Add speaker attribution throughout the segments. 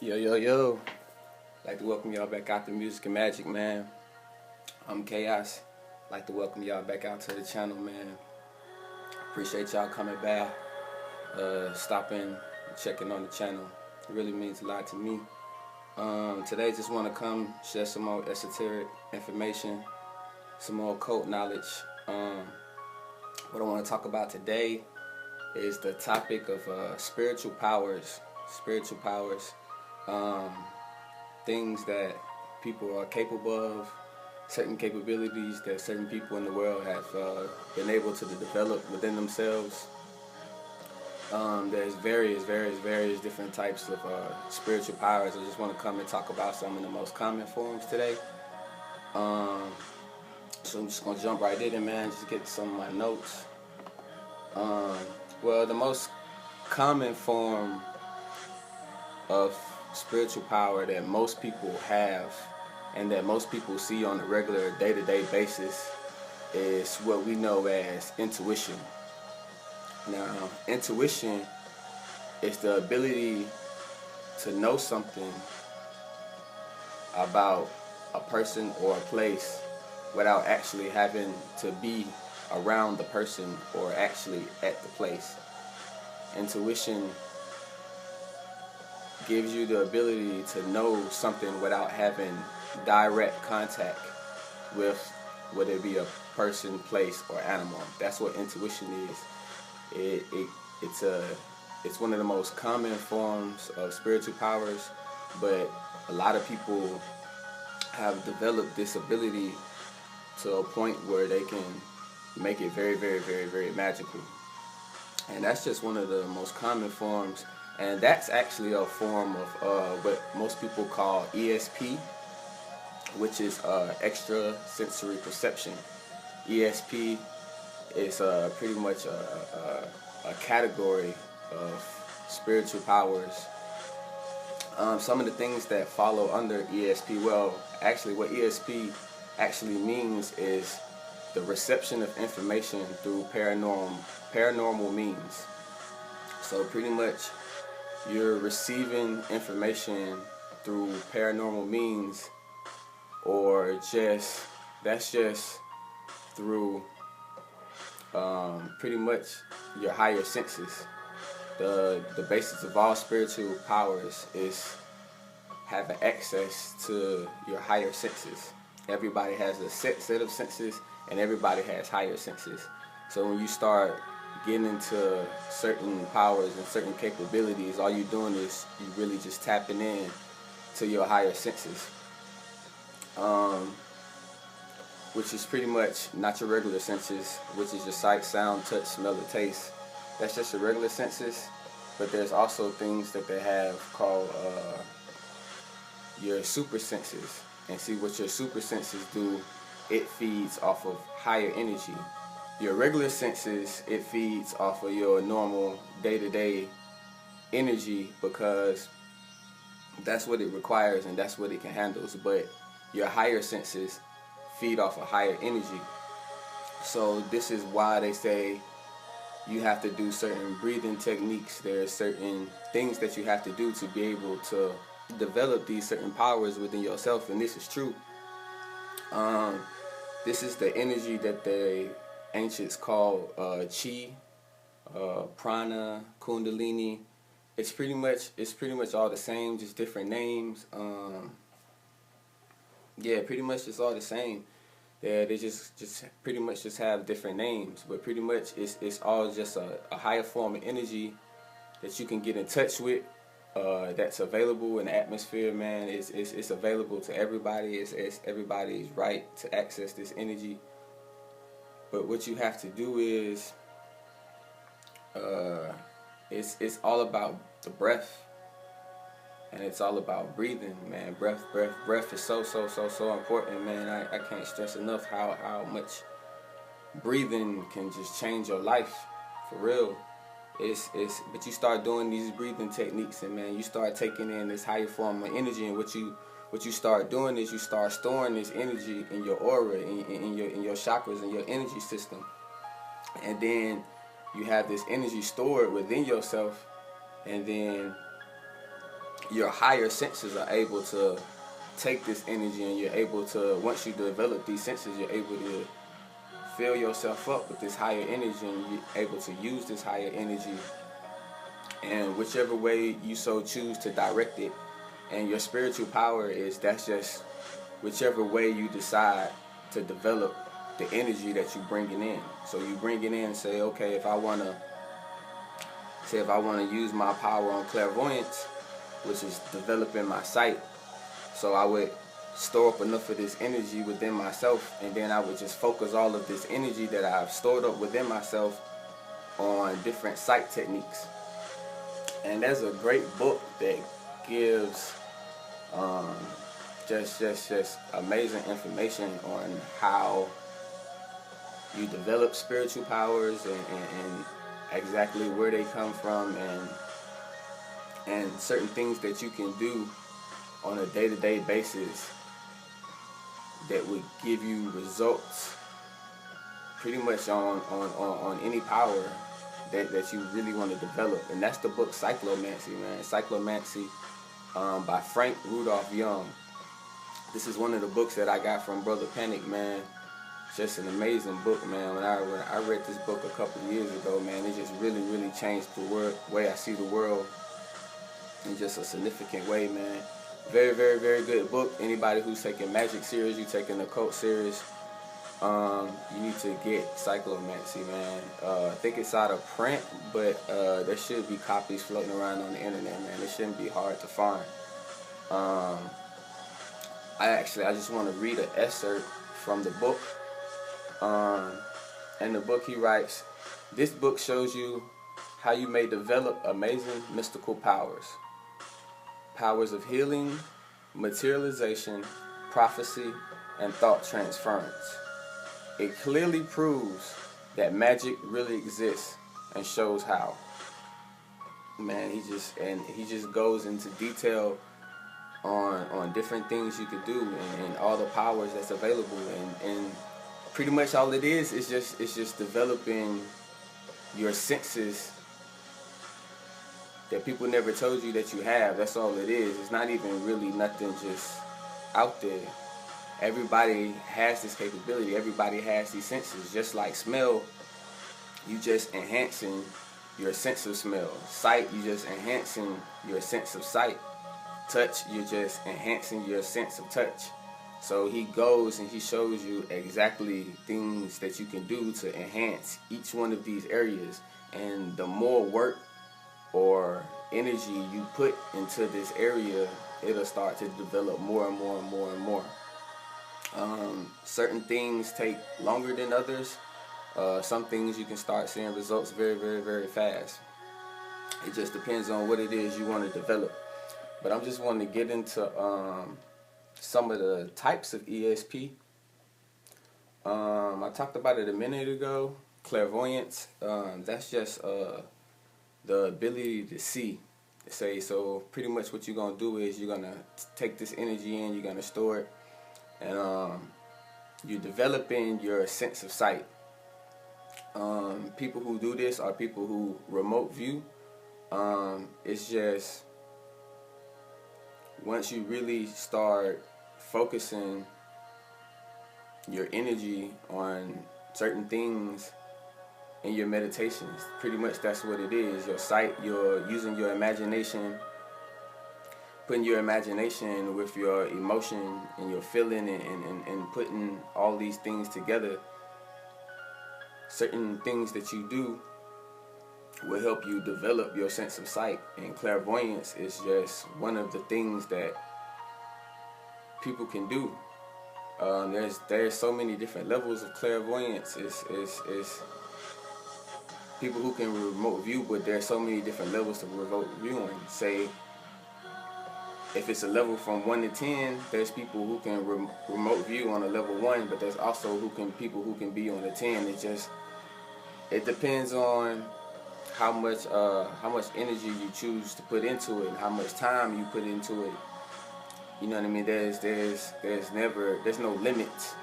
Speaker 1: Yo, yo, yo. Like to welcome y'all back out to Music and Magic, man. I'm Chaos. Like to welcome y'all back out to the channel, man. Appreciate y'all coming by, stopping, and checking on the channel. It really means a lot to me. Today, just want to come share some more esoteric information, some more occult knowledge. What I want to talk about today is the topic of spiritual powers. Spiritual powers. Things that people are capable of, certain capabilities that certain people in the world have been able to develop within themselves. There's various different types of spiritual powers. I just want to come and talk about some of the most common forms today. So I'm just going to jump right in, man, just get some of my notes. Well, the most common form of spiritual power that most people have and that most people see on a regular day-to-day basis is what we know as intuition. Now, intuition is the ability to know something about a person or a place without actually having to be around the person or actually at the place. Intuition gives you the ability to know something without having direct contact with, whether it be a person, place, or animal. That's what intuition is. It's one of the most common forms of spiritual powers, but a lot of people have developed this ability to a point where they can make it very magical. And that's just one of the most common forms. And that's actually a form of what most people call ESP, which is extrasensory perception. ESP is pretty much a category of spiritual powers. Some of the things that follow under ESP, well, actually what ESP actually means is the reception of information through paranormal means. So pretty much you're receiving information through paranormal means, or that's just through pretty much your higher senses. The basis of all spiritual powers is having access to your higher senses. Everybody has a set of senses, and everybody has higher senses. So when you start getting into certain powers and certain capabilities, all you're doing is you really just tapping in to your higher senses, which is pretty much not your regular senses, which is your sight, sound, touch, smell, and taste. That's just your regular senses. But there's also things that they have called your super senses. And see, what your super senses do, it feeds off of higher energy. Your regular senses, it feeds off of your normal day-to-day energy, because that's what it requires and that's what it can handle. But your higher senses feed off of higher energy. So this is why they say you have to do certain breathing techniques. There are certain things that you have to do to be able to develop these certain powers within yourself, and this is true. This is the energy that the ancients call chi, prana, kundalini. It's pretty much all the same, just different names. Yeah, pretty much it's all the same. They just pretty much just have different names, but pretty much it's all just a higher form of energy that you can get in touch with. That's available in the atmosphere, man. It's available to everybody. It's everybody's right to access this energy. But what you have to do is, it's all about the breath, and it's all about breathing, man. Breath is so important, man. I can't stress enough how much breathing can just change your life, for real. But you start doing these breathing techniques, and man, you start taking in this higher form of energy, and what you start doing is you start storing this energy in your aura, in your chakras, in your energy system. And then you have this energy stored within yourself, and then your higher senses are able to take this energy, and you're able to, once you develop these senses, you're able to fill yourself up with this higher energy, and you're able to use this higher energy and whichever way you so choose to direct it. And your spiritual power is, that's just whichever way you decide to develop the energy that you bringing in. So you bring it in and say, okay, if I want to use my power on clairvoyance, which is developing my sight, so I would store up enough of this energy within myself, and then I would just focus all of this energy that I've stored up within myself on different sight techniques. And there's a great book that gives just amazing information on how you develop spiritual powers, and exactly where they come from, and certain things that you can do on a day-to-day basis that would give you results pretty much on any power that you really want to develop. And that's the book Cyclomancy, man. Cyclomancy by Frank Rudolph Young. This is one of the books that I got from Brother Panic, man. Just an amazing book, man. When I read this book a couple of years ago, man, it just really changed the way I see the world in just a significant way, man. Very good book. Anybody who's taking magic serious, you taking occult serious, you need to get Cyclomancy, man. I think it's out of print, but there should be copies floating around on the internet, man. It shouldn't be hard to find. I just want to read an excerpt from the book. In the book he writes, "This book shows you how you may develop amazing mystical powers. Powers of healing, materialization, prophecy, and thought transference. It clearly proves that magic really exists and shows how." Man, he just goes into detail on different things you could do, and all the powers that's available, and pretty much all it is just developing your senses that people never told you that you have. That's all it is. It's not even really nothing just out there. Everybody has this capability. Everybody has these senses. Just like smell, you just enhancing your sense of smell. Sight, you just enhancing your sense of sight. Touch, you're just enhancing your sense of touch. So he goes and he shows you exactly things that you can do to enhance each one of these areas. And the more work or energy you put into this area, it'll start to develop more and more and more and more. Certain things take longer than others. Some things you can start seeing results very fast. It just depends on what it is you want to develop. But I'm just wanting to get into some of the types of ESP. I talked about it a minute ago. Clairvoyance. That's just the ability to see. So pretty much what you're going to do is you're going to take this energy in, you're going to store it, and you're developing your sense of sight. People who do this are people who remote view. It's just once you really start focusing your energy on certain things in your meditations, pretty much that's what it is. Your sight, you're using your imagination, putting your imagination with your emotion and your feeling, and putting all these things together. Certain things that you do will help you develop your sense of sight, and clairvoyance is just one of the things that people can do. There's so many different levels of clairvoyance. It's people who can remote view, but there's so many different levels to remote viewing. Say, if it's a level from 1 to 10, there's people who can remote view on a level 1, but there's also people who can be on a 10. It depends on how much energy you choose to put into it, and how much time you put into it. You know what I mean? There's no limit.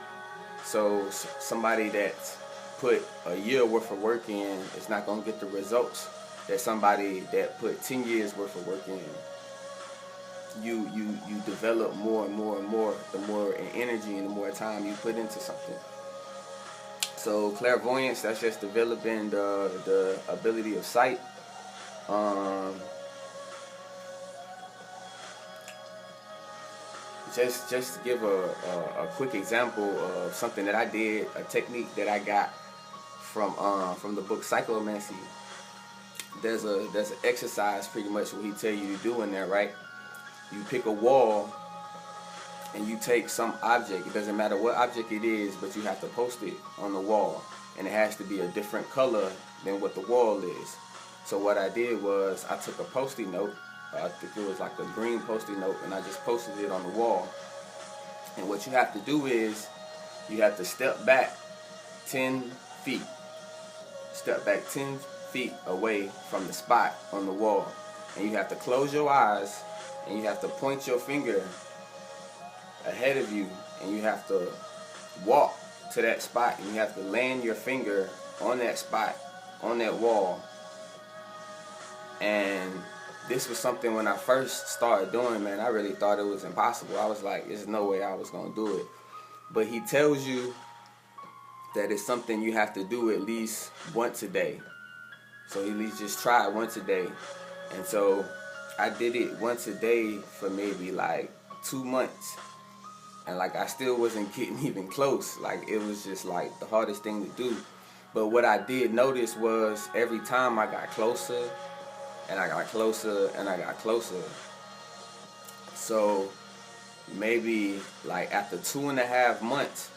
Speaker 1: So somebody that put a year worth of work in is not gonna get the results that somebody that put 10 years worth of work in you develop more and more and more, the more energy and the more time you put into something. So clairvoyance, that's just developing the ability of sight. Um, just to give a quick example of something that I did, a technique that I got from the book Psychomancy. There's an exercise pretty much what he tell you to do in there, right? You pick a wall and you take some object. It doesn't matter what object it is, but you have to post it on the wall, and it has to be a different color than what the wall is. So what I did was I took a Post-it note. I think it was like a green Post-it note, and I just posted it on the wall. And what you have to do is you have to step back 10 feet. Step back 10 feet away from the spot on the wall. And you have to close your eyes, and you have to point your finger ahead of you, and you have to walk to that spot, and you have to land your finger on that spot, on that wall. And this was something when I first started doing, man, I really thought it was impossible. I was like, there's no way I was going to do it. But he tells you that it's something you have to do at least once a day. So at least just try it once a day. And so I did it once a day for maybe like 2 months. And like I still wasn't getting even close. Like it was just like the hardest thing to do. But what I did notice was every time I got closer, and I got closer, and I got closer. So maybe like after 2.5 months,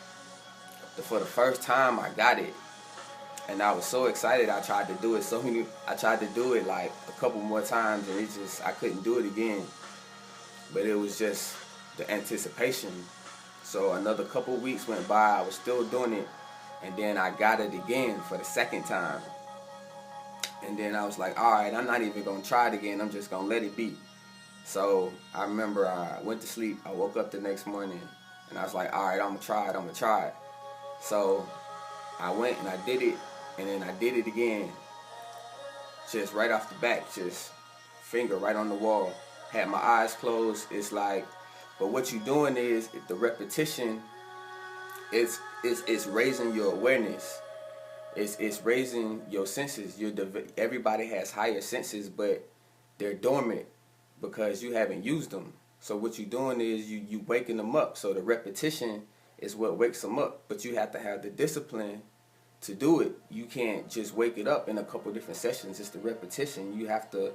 Speaker 1: for the first time I got it. And I was so excited. I tried to do it I tried to do it like a couple more times, and I couldn't do it again. But it was just the anticipation. So another couple weeks went by, I was still doing it, and then I got it again for the second time. And then I was like, all right, I'm not even going to try it again. I'm just going to let it be. So I remember I went to sleep. I woke up the next morning, and I was like, all right, I'm going to try it. So I went and I did it, and then I did it again. Just right off the bat, just finger right on the wall. Had my eyes closed. It's like, but what you're doing is the repetition. It's raising your awareness. It's raising your senses. Everybody has higher senses, but they're dormant because you haven't used them. So what you're doing is you waking them up. So the repetition is what wakes them up. But you have to have the discipline to do it. You can't just wake it up in a couple different sessions. It's the repetition. You have to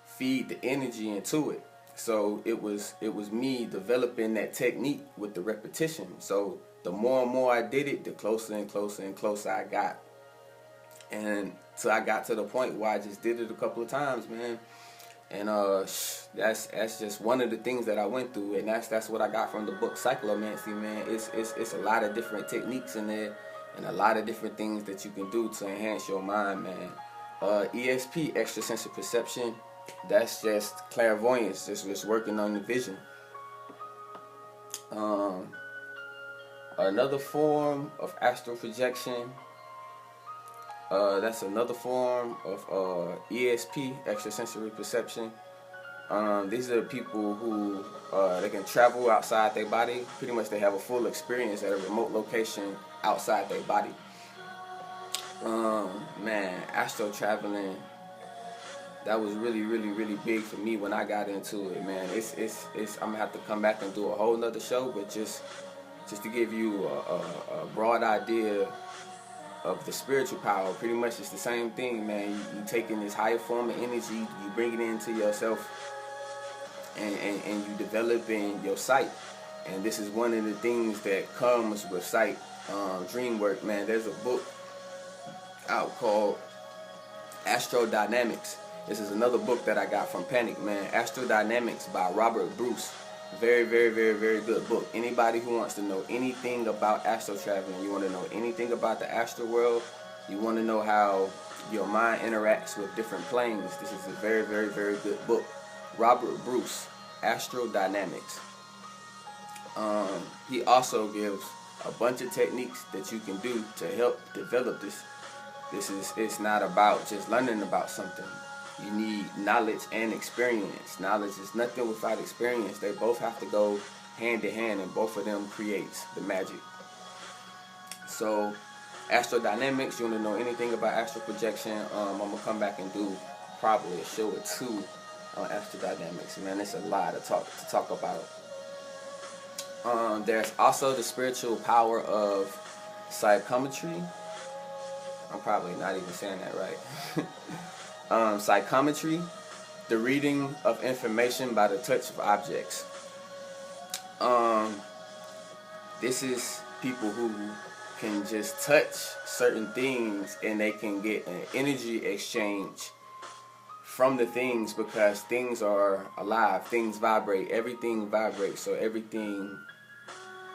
Speaker 1: feed the energy into it. So it was me developing that technique with the repetition. So the more and more I did it, the closer and closer and closer I got. And so I got to the point where I just did it a couple of times, man. And that's just one of the things that I went through, and that's what I got from the book Psychomancy, man. It's a lot of different techniques in there, and a lot of different things that you can do to enhance your mind, man. ESP, extrasensory perception, that's just clairvoyance, just working on the vision. Another form of astral projection. That's another form of ESP, extrasensory perception. These are people who they can travel outside their body. Pretty much they have a full experience at a remote location outside their body. Man, astral traveling, that was really, really, really big for me when I got into it, man. It's I'm gonna have to come back and do a whole nother show, but just to give you a broad idea of the spiritual power. Pretty much it's the same thing, man. You taking this higher form of energy, you bring it into yourself, and you developing your sight. And this is one of the things that comes with sight, dream work, man. There's a book out called Astrodynamics. This is another book that I got from Panic, man. Astrodynamics by Robert Bruce. Very, very, very, very good book. Anybody who wants to know anything about astral traveling, you want to know anything about the astral world, you want to know how your mind interacts with different planes, this is a very, very, very good book. Robert Bruce, Astrodynamics. He also gives a bunch of techniques that you can do to help develop this. It's not about just learning about something. You need knowledge and experience. Knowledge is nothing without experience. They both have to go hand in hand, and both of them creates the magic. So, astrodynamics, you want to know anything about astral projection, I'm going to come back and do probably a show or two on astrodynamics. Man, it's a lot to talk about. There's also the spiritual power of psychometry. I'm probably not even saying that right. Psychometry, the reading of information by the touch of objects. This is people who can just touch certain things and they can get an energy exchange from the things, because things are alive, things vibrate, everything vibrates, so everything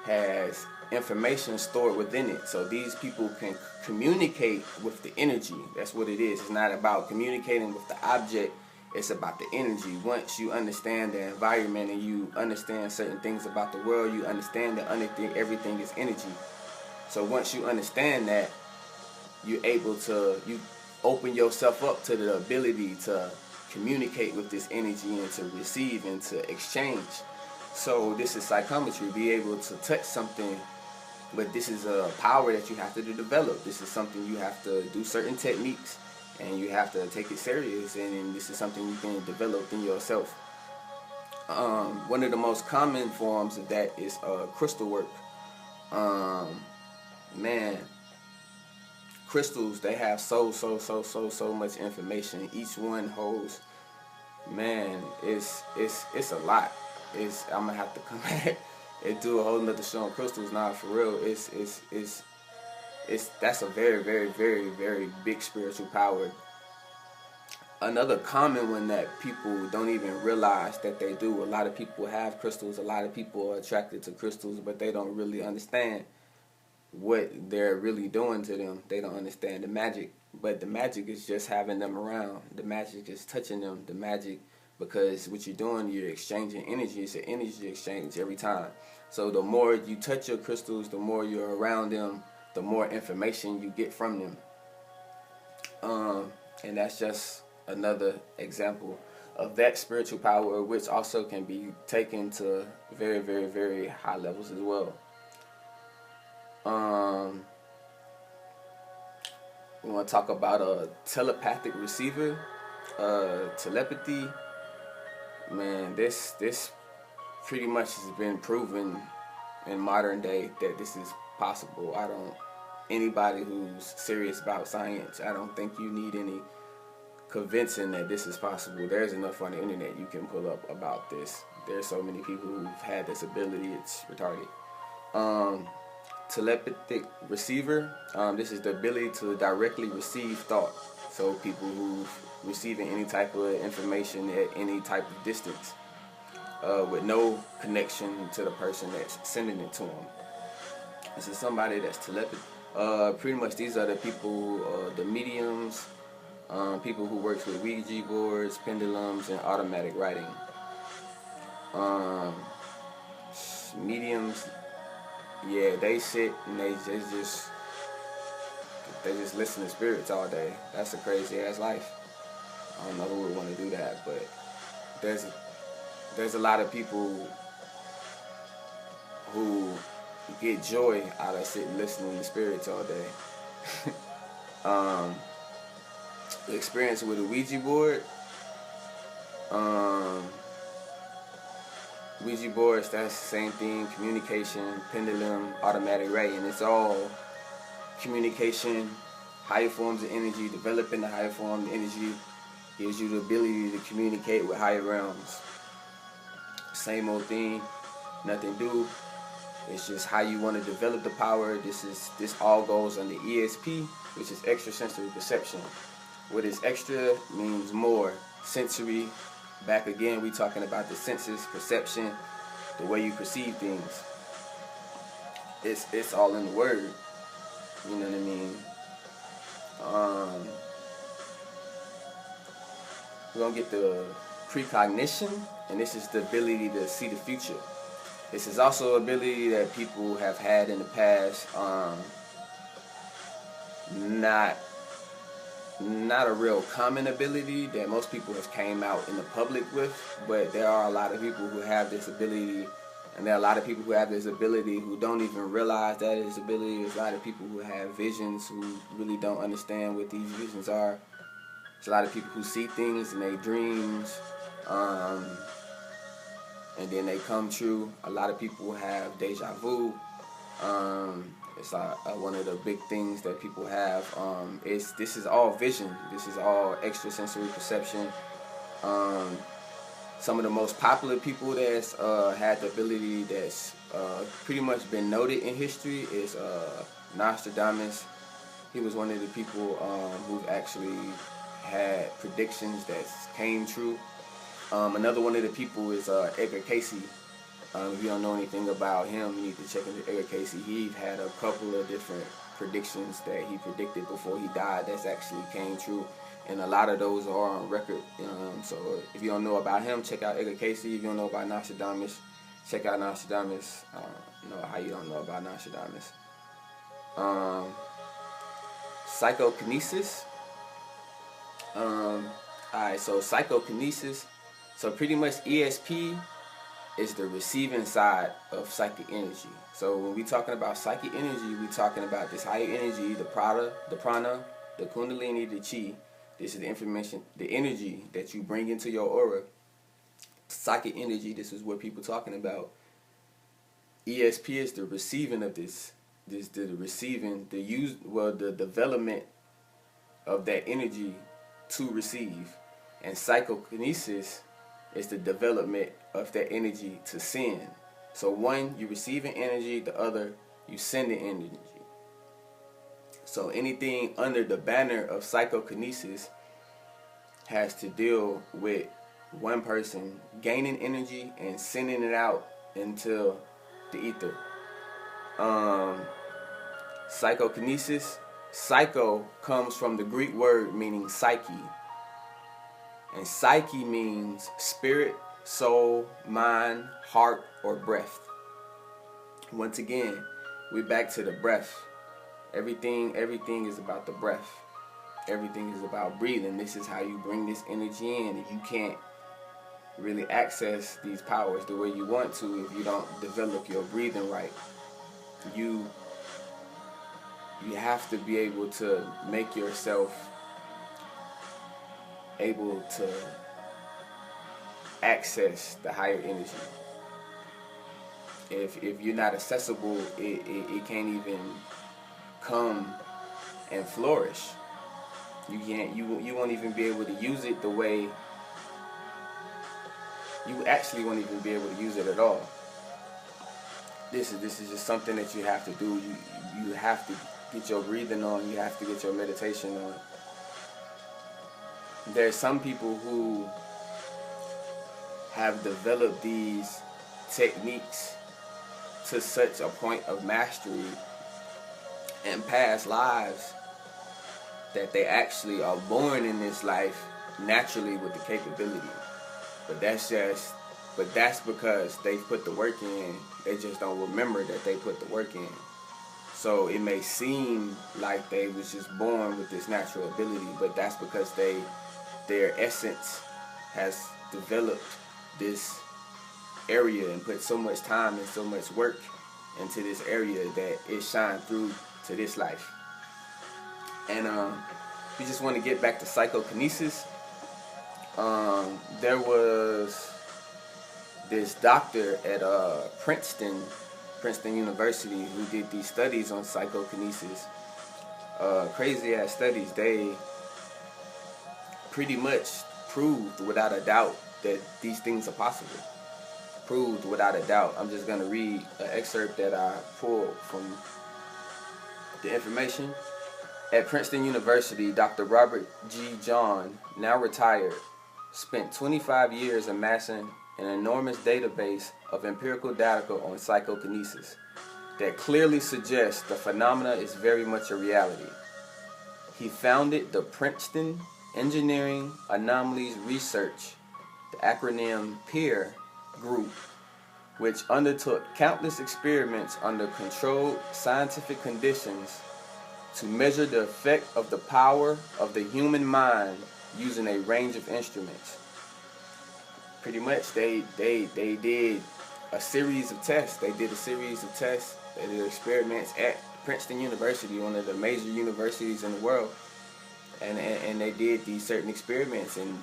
Speaker 1: has information stored within it. So these people can communicate with the energy. That's what it is. It's not about communicating with the object, it's about the energy. Once you understand the environment and you understand certain things about the world, you understand that everything is energy. So once you understand that, you open yourself up to the ability to communicate with this energy and to receive and to exchange. So this is psychometry, be able to touch something, but this is a power that you have to develop. This is something you have to do certain techniques, and you have to take it serious, and this is something you can develop in yourself. One of the most common forms of that is crystal work. Man, crystals, they have so much information. Each one holds, man, it's a lot. I'm gonna have to come back and do a whole nother show on crystals now, for real. That's a very big spiritual power. Another common one that people don't even realize that they do. A lot of people have crystals. A lot of people are attracted to crystals, but they don't really understand what they're really doing to them. They don't understand the magic, but the magic is just having them around. The magic is touching them. The magic, because what you're doing, you're exchanging energy. It's an energy exchange every time. So the more you touch your crystals, the more you're around them, the more information you get from them. And that's just another example of that spiritual power, which also can be taken to very high levels as well. We want to talk about a telepathic receiver, telepathy. Man, this pretty much has been proven in modern day that this is possible. Anybody who's serious about science, I don't think you need any convincing that this is possible. There's enough on the internet you can pull up about this. There's so many people who've had this ability, it's retarded. Telepathic receiver, this is the ability to directly receive thought. So people who've receiving any type of information at any type of distance, with no connection to the person that's sending it to them. This is somebody that's telepathic. Pretty much these are the people, the mediums, people who works with Ouija boards, pendulums, and automatic writing. Mediums, yeah, they sit and they just listen to spirits all day. That's a crazy ass life. I don't know who would want to do that, but there's a lot of people who get joy out of sitting listening to spirits all day. The experience with a Ouija board. Ouija boards, that's the same thing. Communication, pendulum, automatic writing. It's all communication, higher forms of energy. Developing the higher form of energy gives you the ability to communicate with higher realms. Same old thing, nothing new. It's just how you want to develop the power. This all goes under ESP, which is extrasensory perception. What is extra means more. Sensory, back again, we talking about the senses, perception, the way you perceive things. It's all in the word. You know what I mean? We're gonna get the precognition, and this is the ability to see the future. This is also an ability that people have had in the past, not not a real common ability that most people have came out in the public with, but there are a lot of people who have this ability, and there are a lot of people who have this ability who don't even realize that it's ability. There's a lot of people who have visions who really don't understand what these visions are. There's a lot of people who see things in their dreams, and then they come true. A lot of people have deja vu. It's one of the big things that people have. This is all vision. This is all extrasensory perception. Some of the most popular people that's had the ability that's pretty much been noted in history is Nostradamus. He was one of the people who actually had predictions that came true. Another one of the people is Edgar Cayce. If you don't know anything about him, you need to check into Edgar Cayce. He had a couple of different predictions that he predicted before he died that's actually came true, and a lot of those are on record. So if you don't know about him, check out Edgar Cayce. If you don't know about Nostradamus, check out Nostradamus. I don't know how you don't know about Nostradamus. Psychokinesis. Alright, so psychokinesis. So pretty much ESP is the receiving side of psychic energy. So when we're talking about psychic energy, we're talking about this higher energy, the prana, the kundalini, the chi. This is the information, the energy that you bring into your aura. Psychic energy, this is what people talking about. ESP is the receiving of this. The receiving, the development of that energy to receive. And psychokinesis is the development of that energy to send. So one, you receiving energy, the other, you sending energy. So anything under the banner of psychokinesis has to deal with one person gaining energy and sending it out into the ether. Psychokinesis, psycho comes from the Greek word meaning psyche. And psyche means spirit, soul, mind, heart, or breath. Once again, we're back to the breath. Everything is about the breath. Everything is about breathing. This is how you bring this energy in. If you can't really access these powers the way you want to, if you don't develop your breathing right, you have to be able to make yourself able to access the higher energy. If you're not accessible, it can't even come and flourish. You won't even be able to use it the way you actually won't even be able to use it at all. This is just something that you have to do. You have to get your breathing on. You have to get your meditation on. There's some people who have developed these techniques to such a point of mastery in past lives that they actually are born in this life naturally with the capability. But that's because they put the work in. They just don't remember that they put the work in. So it may seem like they was just born with this natural ability, but that's because their essence has developed this area and put so much time and so much work into this area that it shined through to this life. And we just want to get back to psychokinesis. There was this doctor at Princeton University who did these studies on psychokinesis. Crazy ass studies. They pretty much proved without a doubt that these things are possible. Proved without a doubt. I'm just going to read an excerpt that I pulled from the information. At Princeton University, Dr. Robert G. John, now retired, spent 25 years amassing an enormous database of empirical data on psychokinesis that clearly suggests the phenomena is very much a reality. He founded the Princeton Engineering Anomalies Research, the acronym PEER group, which undertook countless experiments under controlled scientific conditions to measure the effect of the power of the human mind using a range of instruments. Pretty much, they did a series of tests. They did a series of tests. They did experiments at Princeton University, one of the major universities in the world, and they did these certain experiments, and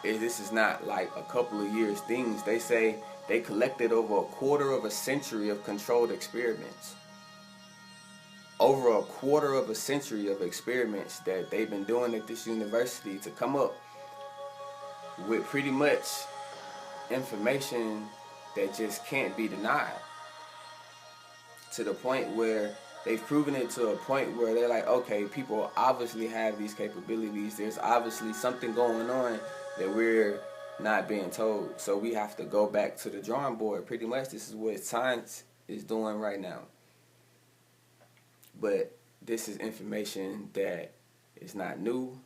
Speaker 1: this is not like a couple of years things. They say they collected over a quarter of a century of controlled experiments. Over a quarter of a century of experiments that they've been doing at this university to come up with pretty much information that just can't be denied, to the point where they've proven it to a point where they're like, okay, people obviously have these capabilities. There's obviously something going on that we're not being told. So we have to go back to the drawing board. Pretty much this is what science is doing right now. But this is information that is not new.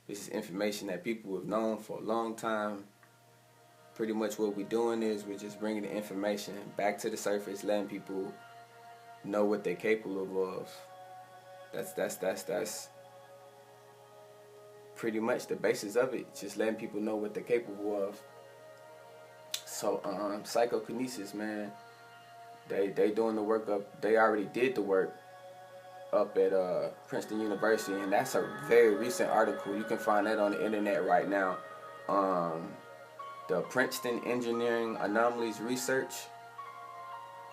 Speaker 1: This is information that people have known for a long time. Pretty much what we're doing is we're just bringing the information back to the surface, letting people know what they're capable of. That's pretty much the basis of it. Just letting people know what they're capable of. So psychokinesis, man, they doing the work up. They already did the work up at Princeton University, and that's a very recent article. You can find that on the internet right now. The Princeton Engineering Anomalies Research.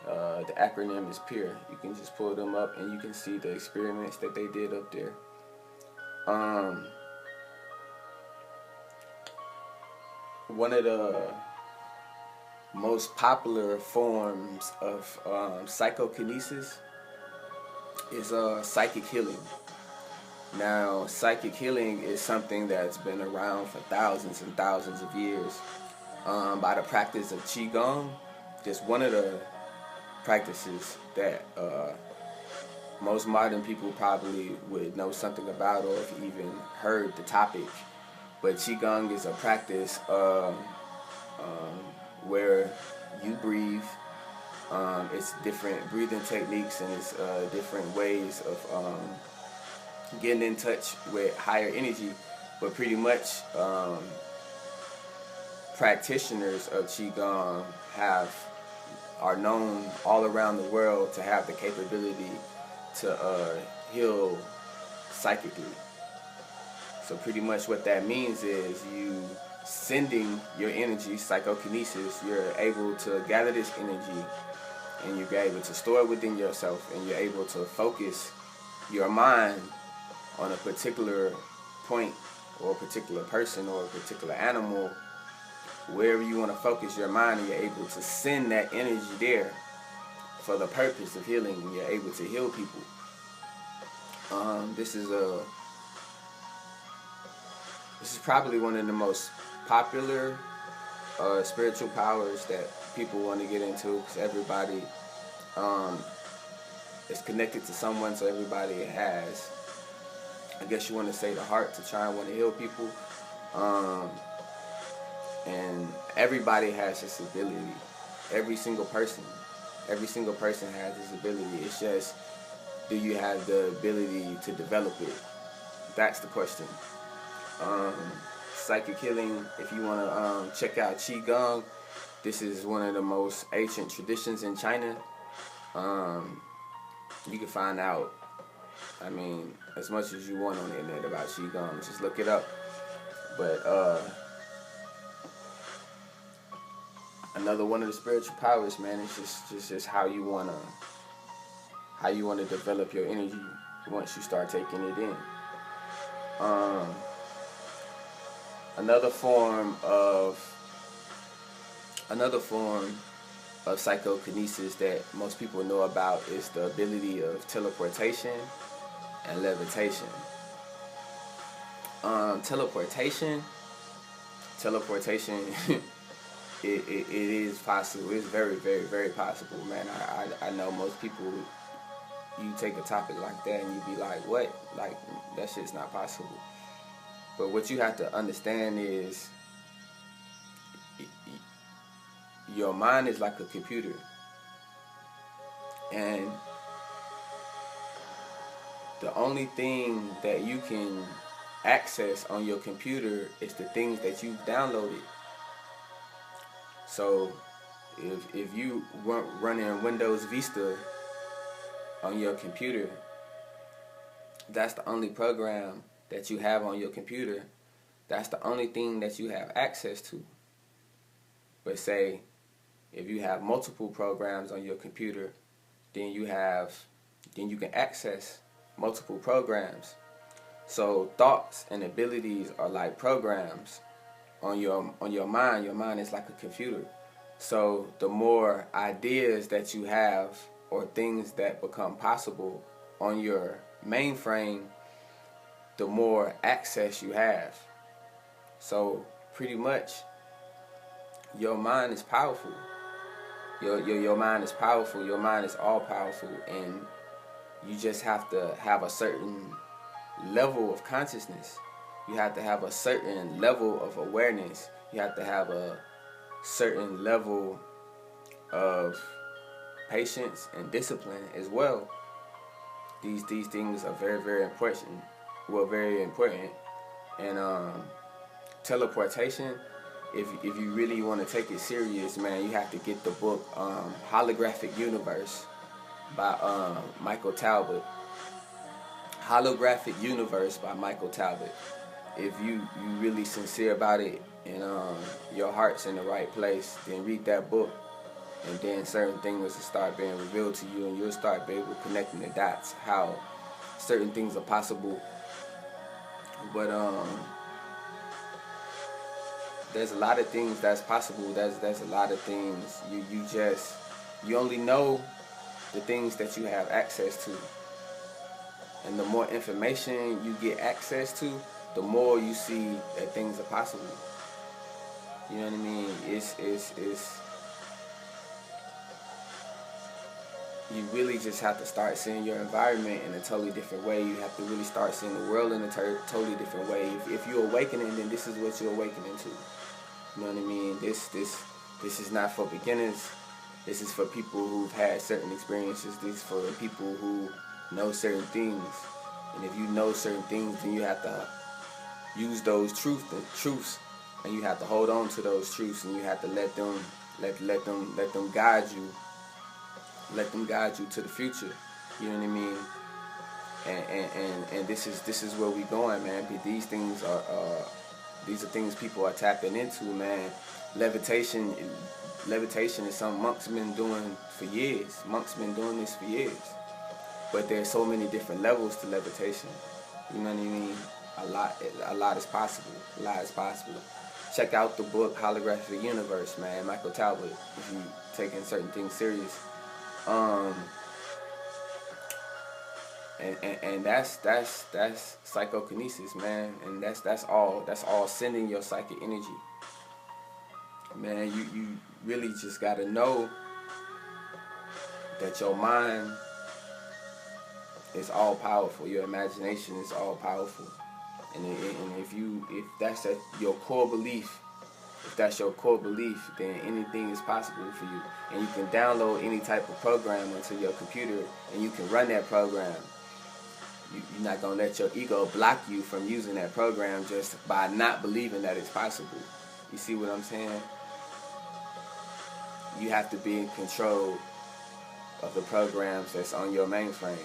Speaker 1: The acronym is PEER. You can just pull them up and you can see the experiments that they did up there. One of the most popular forms of psychokinesis is psychic healing. Now, psychic healing is something that's been around for thousands and thousands of years by the practice of Qigong. Just one of the practices that most modern people probably would know something about or have even heard the topic. But Qigong is a practice where you breathe. It's different breathing techniques, and it's different ways of getting in touch with higher energy. But pretty much practitioners of Qigong are known all around the world to have the capability to heal psychically. So pretty much what that means is you sending your energy, psychokinesis, you're able to gather this energy and you're able to store it within yourself, and you're able to focus your mind on a particular point or a particular person or a particular animal. Wherever you want to focus your mind, and you're able to send that energy there for the purpose of healing, and you're able to heal people. This is probably one of the most popular spiritual powers that people want to get into, because everybody is connected to someone, so everybody has, I guess you want to say, the heart to try and want to heal people. And everybody has this ability. Every single person has this ability. It's just, do you have the ability to develop it? That's the question. Psychic healing, if you want to check out Qigong, this is one of the most ancient traditions in China. You can find out, I mean, as much as you want on the internet about Qigong. Just look it up. But another one of the spiritual powers, man, is just how you wanna develop your energy once you start taking it in. Another form of psychokinesis that most people know about is the ability of teleportation and levitation. Teleportation it is possible. It's very, very, very possible, man. I know most people, you take a topic like that and you be like, what? Like, that shit's not possible. But what you have to understand is your mind is like a computer. And the only thing that you can access on your computer is the things that you've downloaded. So if you weren't running Windows Vista on your computer, that's the only program that you have on your computer. That's the only thing that you have access to. But say if you have multiple programs on your computer, then you can access multiple programs. So thoughts and abilities are like programs on your mind. Your mind is like a computer. So the more ideas that you have or things that become possible on your mainframe, the more access you have. So pretty much your mind is powerful. Your mind is powerful. Your mind is all powerful, and you just have to have a certain level of consciousness. You have to have a certain level of awareness. You have to have a certain level of patience and discipline as well. These things are very, very important. Well, very important. And teleportation, if you really want to take it serious, man, you have to get the book Holographic Universe by Michael Talbot. Holographic Universe by Michael Talbot. If you really sincere about it and your heart's in the right place, then read that book, and then certain things will start being revealed to you, and you'll start being able to connecting the dots, how certain things are possible. But there's a lot of things that's possible. There's a lot of things you only know the things that you have access to. And the more information you get access to, the more you see that things are possible. You know what I mean? It's you really just have to start seeing your environment in a totally different way. You have to really start seeing the world in a totally different way. If you're awakening, then this is what you're awakening to. You know what I mean? This is not for beginners. This is for people who've had certain experiences. This is for people who know certain things. And if you know certain things, then you have to use those truths, and you have to hold on to those truths, and you have to let them guide you. Let them guide you to the future. You know what I mean? And this is where we going, man. These things are things people are tapping into, man. Levitation is something monks been doing for years. Monks been doing this for years. But there's so many different levels to levitation. You know what I mean? A lot is possible. A lot is possible. Check out the book Holographic Universe, man. Michael Talbot, if you taking certain things serious. And that's psychokinesis, man. And that's all sending your psychic energy. Man, you really just gotta know that your mind is all powerful. Your imagination is all powerful. And if that's your core belief, then anything is possible for you. And you can download any type of program into your computer, and you can run that program. You're not going to let your ego block you from using that program just by not believing that it's possible. You see what I'm saying? You have to be in control of the programs that's on your mainframe.